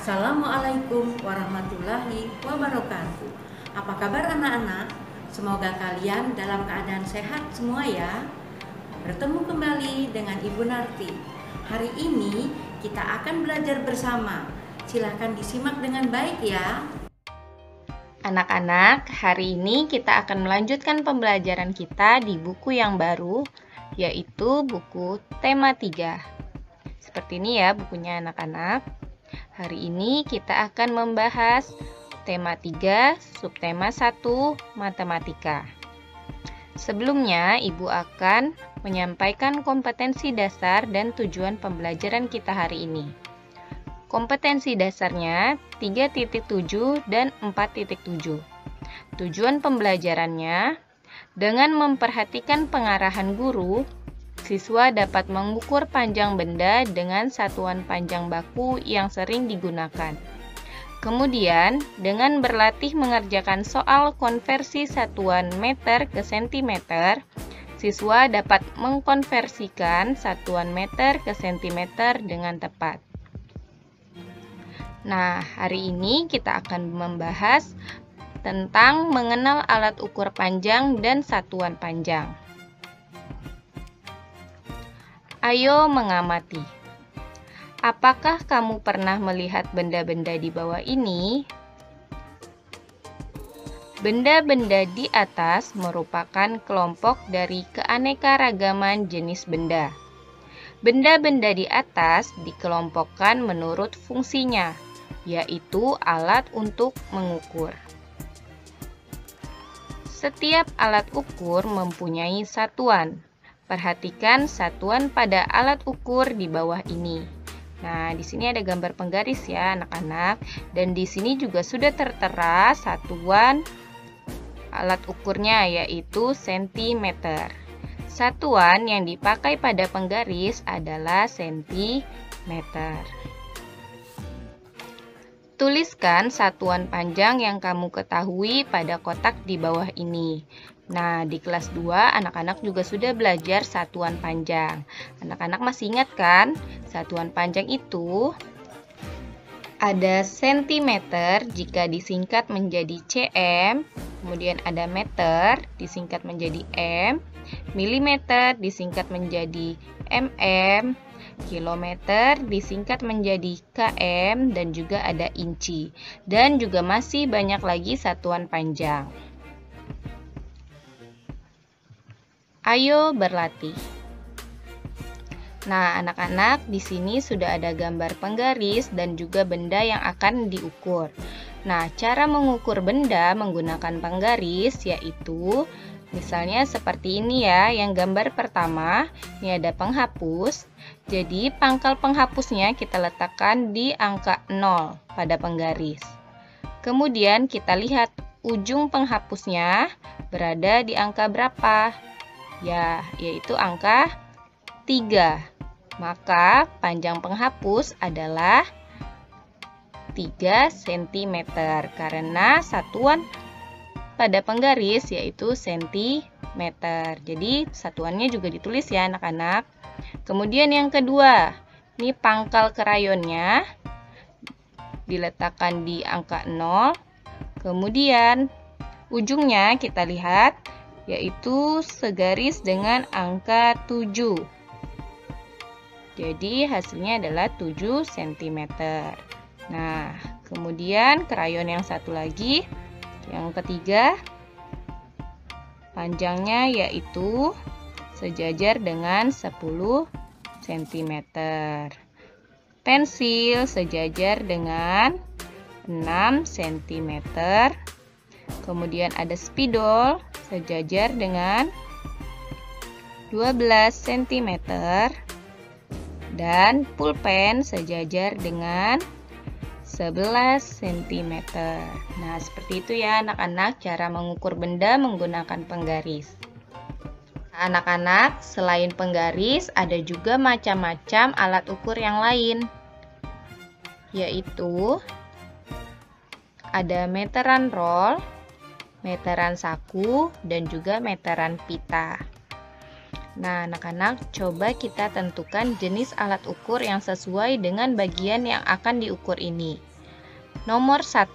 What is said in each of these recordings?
Assalamualaikum warahmatullahi wabarakatuh. Apa kabar anak-anak? Semoga kalian dalam keadaan sehat semua ya. Bertemu kembali dengan Ibu Narti. Hari ini kita akan belajar bersama. Silahkan disimak dengan baik ya. Anak-anak, hari ini kita akan melanjutkan pembelajaran kita di buku yang baru, yaitu buku Tema 3. Seperti ini ya bukunya anak-anak. Hari ini kita akan membahas tema 3, subtema 1, matematika. Sebelumnya, Ibu akan menyampaikan kompetensi dasar dan tujuan pembelajaran kita hari ini. Kompetensi dasarnya 3.7 dan 4.7. Tujuan pembelajarannya, dengan memperhatikan pengarahan guru, siswa dapat mengukur panjang benda dengan satuan panjang baku yang sering digunakan. Kemudian, dengan berlatih mengerjakan soal konversi satuan meter ke sentimeter, siswa dapat mengkonversikan satuan meter ke sentimeter dengan tepat. Nah, hari ini kita akan membahas tentang mengenal alat ukur panjang dan satuan panjang. Ayo mengamati. Apakah kamu pernah melihat benda-benda di bawah ini? Benda-benda di atas merupakan kelompok dari keanekaragaman jenis benda. Benda-benda di atas dikelompokkan menurut fungsinya, yaitu alat untuk mengukur. Setiap alat ukur mempunyai satuan. Perhatikan satuan pada alat ukur di bawah ini. Nah, di sini ada gambar penggaris ya, anak-anak. Dan di sini juga sudah tertera satuan alat ukurnya, yaitu sentimeter. Satuan yang dipakai pada penggaris adalah sentimeter. Tuliskan satuan panjang yang kamu ketahui pada kotak di bawah ini. Nah, di kelas 2 anak-anak juga sudah belajar satuan panjang. Anak-anak masih ingat kan? Satuan panjang itu ada sentimeter jika disingkat menjadi cm, kemudian ada meter disingkat menjadi m, milimeter disingkat menjadi mm, kilometer disingkat menjadi km, dan juga ada inci. Dan juga masih banyak lagi satuan panjang. Ayo berlatih. Nah, anak-anak, di sini sudah ada gambar penggaris dan juga benda yang akan diukur. Nah, cara mengukur benda menggunakan penggaris yaitu misalnya seperti ini ya, yang gambar pertama, ini ada penghapus. Jadi, pangkal penghapusnya kita letakkan di angka 0 pada penggaris. Kemudian kita lihat ujung penghapusnya berada di angka berapa? Ya, yaitu angka 3. Maka panjang penghapus adalah 3 cm karena satuan pada penggaris yaitu sentimeter. Jadi satuannya juga ditulis ya anak-anak. Kemudian yang kedua, ini pangkal krayonnya diletakkan di angka 0. Kemudian ujungnya kita lihat yaitu segaris dengan angka 7. Jadi hasilnya adalah 7 cm. Nah, kemudian krayon yang satu lagi, yang ketiga, panjangnya yaitu sejajar dengan 10 cm. Pensil sejajar dengan 6 cm. Kemudian ada spidol sejajar dengan 12 cm. Dan pulpen sejajar dengan 11 cm. Nah, seperti itu ya anak-anak cara mengukur benda menggunakan penggaris. Anak-anak, selain penggaris ada juga macam-macam alat ukur yang lain, yaitu ada meteran roll, meteran saku, dan juga meteran pita. Nah, anak-anak, coba kita tentukan jenis alat ukur yang sesuai dengan bagian yang akan diukur ini. Nomor 1.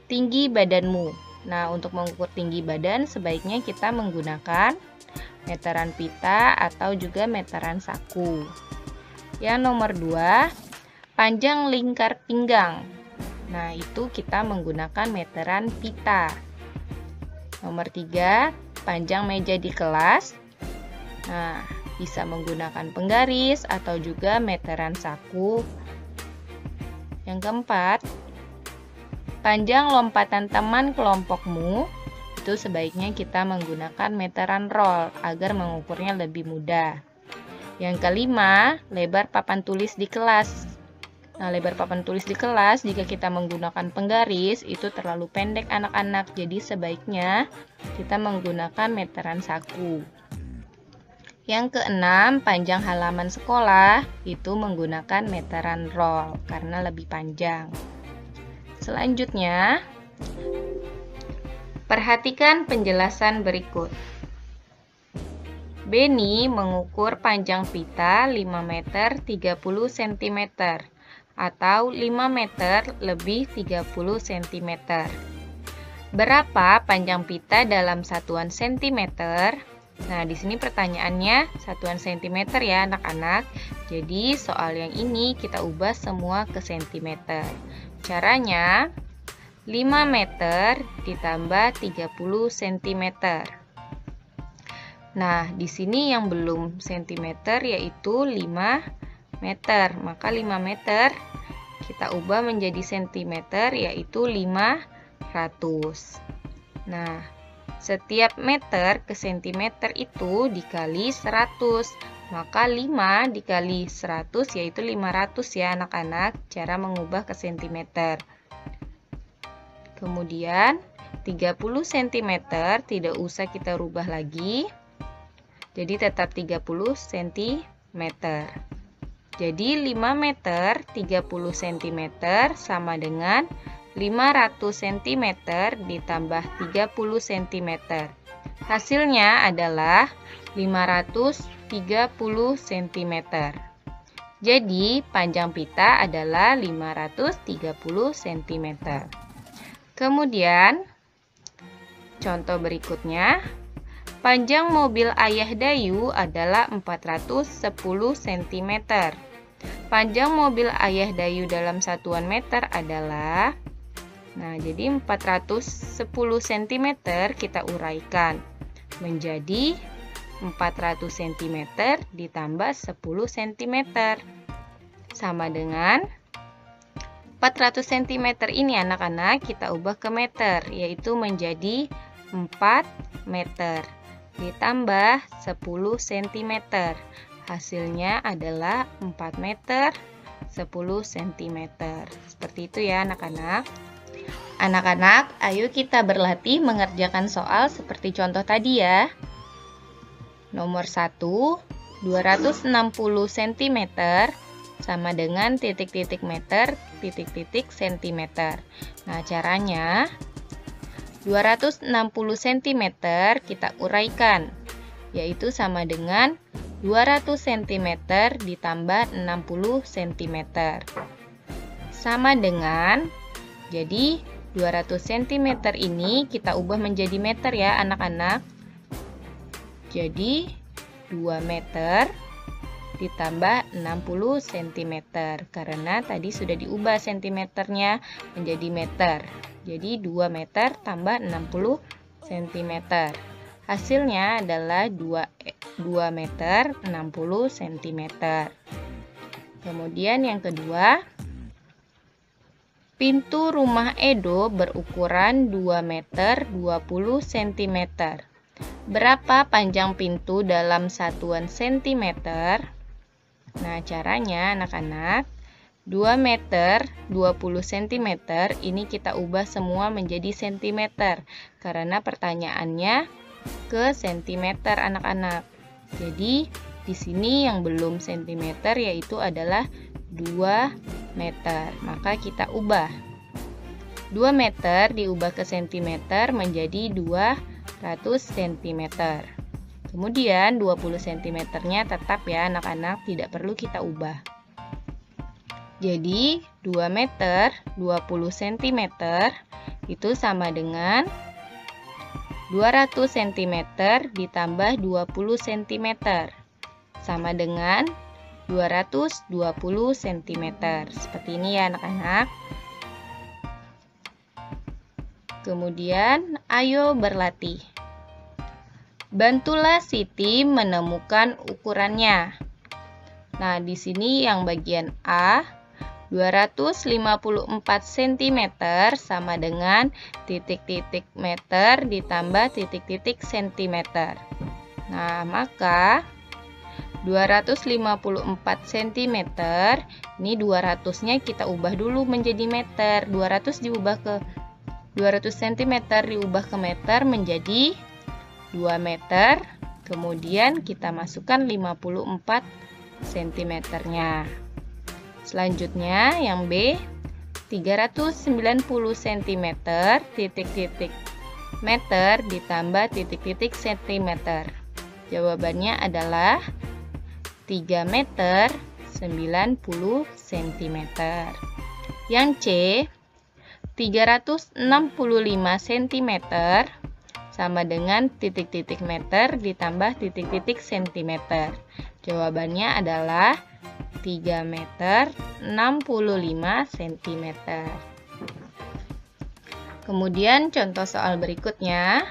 Tinggi badanmu. Nah, untuk mengukur tinggi badan sebaiknya kita menggunakan meteran pita atau juga meteran saku. Yang nomor 2, panjang lingkar pinggang. Nah, itu kita menggunakan meteran pita. Nomor 3, panjang meja di kelas. Nah, bisa menggunakan penggaris atau juga meteran saku. Yang keempat, panjang lompatan teman kelompokmu. Itu sebaiknya kita menggunakan meteran roll agar mengukurnya lebih mudah. Yang kelima, lebar papan tulis di kelas. Nah, lebar papan tulis di kelas jika kita menggunakan penggaris itu terlalu pendek anak-anak. Jadi sebaiknya kita menggunakan meteran saku. Yang keenam, panjang halaman sekolah itu menggunakan meteran roll karena lebih panjang. Selanjutnya, perhatikan penjelasan berikut. Beni mengukur panjang pita 5 meter 30 cm atau 5 meter lebih 30 cm. Berapa panjang pita dalam satuan cm? Nah, di sini pertanyaannya satuan cm ya anak-anak. Jadi soal yang ini kita ubah semua ke cm. Caranya 5 meter ditambah 30 cm. Nah, di sini yang belum cm yaitu 5 meter. Maka 5 meter kita ubah menjadi cm yaitu 500. Nah, setiap meter ke cm itu dikali 100. Maka 5 dikali 100 yaitu 500 ya anak-anak. Cara mengubah ke cm. Kemudian 30 cm tidak usah kita rubah lagi. Jadi tetap 30 cm. Jadi 5 meter 30 cm sama dengan 500 cm ditambah 30 cm. Hasilnya adalah 530 cm. Jadi panjang pita adalah 530 cm. Kemudian contoh berikutnya, panjang mobil Ayah Dayu adalah 410 cm. Panjang mobil Ayah Dayu dalam satuan meter adalah, nah jadi 410 cm kita uraikan menjadi 400 cm ditambah 10 cm sama dengan 400 cm ini anak-anak kita ubah ke meter yaitu menjadi 4 meter ditambah 10 cm. Hasilnya adalah 4 meter 10 cm. Seperti itu ya anak-anak. Anak-anak, ayo kita berlatih mengerjakan soal seperti contoh tadi ya. Nomor 1, 260 cm sama dengan titik-titik meter, titik-titik centimeter. Nah, caranya 260 cm kita uraikan, yaitu sama dengan 200 cm ditambah 60 cm. Sama dengan, jadi 200 cm ini kita ubah menjadi meter ya anak-anak. Jadi 2 meter ditambah 60 cm karena tadi sudah diubah cm-nya menjadi meter. Jadi 2 meter tambah 60 cm. Hasilnya adalah 2 meter 60 cm. Kemudian yang kedua, pintu rumah Edo berukuran 2 meter 20 cm. Berapa panjang pintu dalam satuan cm? Nah, caranya anak-anak, 2 meter 20 cm ini kita ubah semua menjadi cm karena pertanyaannya ke cm anak-anak. Jadi di sini yang belum cm yaitu adalah 2 meter. Maka kita ubah 2 meter diubah ke cm menjadi 200 cm. Kemudian 20 cm-nya tetap ya anak-anak, tidak perlu kita ubah. Jadi 2 meter 20 cm itu sama dengan 200 cm ditambah 20 cm sama dengan 220 cm. Seperti ini ya anak-anak. Kemudian ayo berlatih. Bantulah Siti menemukan ukurannya. Nah, di sini yang bagian A 254 cm sama dengan titik-titik meter ditambah titik-titik cm. Nah, maka 254 cm, ini 200-nya kita ubah dulu menjadi meter. 200 cm diubah ke meter menjadi 2 meter. Kemudian kita masukkan 54 cm-nya. Selanjutnya yang B 390 cm titik-titik meter ditambah titik-titik cm. Jawabannya adalah 3 meter 90 cm. Yang C 365 cm sama dengan titik-titik meter ditambah titik-titik cm. Jawabannya adalah 3 meter 65 cm. Kemudian contoh soal berikutnya.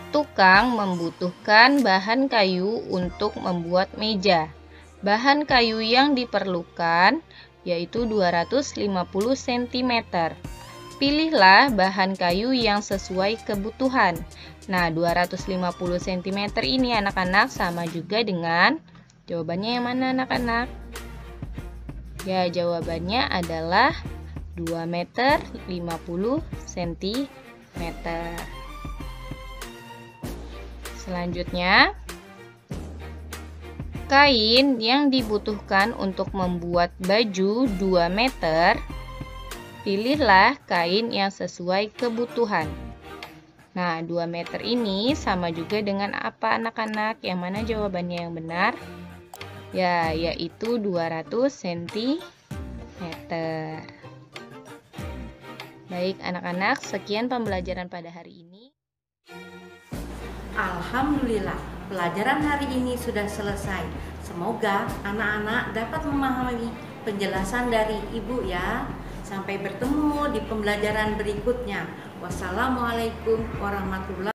Tukang membutuhkan bahan kayu untuk membuat meja. Bahan kayu yang diperlukan yaitu 250 cm. Pilihlah bahan kayu yang sesuai kebutuhan. Nah, 250 cm ini anak-anak sama juga dengan jawabannya yang mana anak-anak? Ya, jawabannya adalah 2 meter 50 cm. Selanjutnya, kain yang dibutuhkan untuk membuat baju 2 meter, pilihlah kain yang sesuai kebutuhan. Nah, 2 meter ini sama juga dengan apa anak-anak? Yang mana jawabannya yang benar? Ya, yaitu 200 cm. Baik anak-anak, sekian pembelajaran pada hari ini. Alhamdulillah, pelajaran hari ini sudah selesai. Semoga anak-anak dapat memahami penjelasan dari Ibu ya. Sampai bertemu di pembelajaran berikutnya. Wassalamualaikum warahmatullahi wabarakatuh.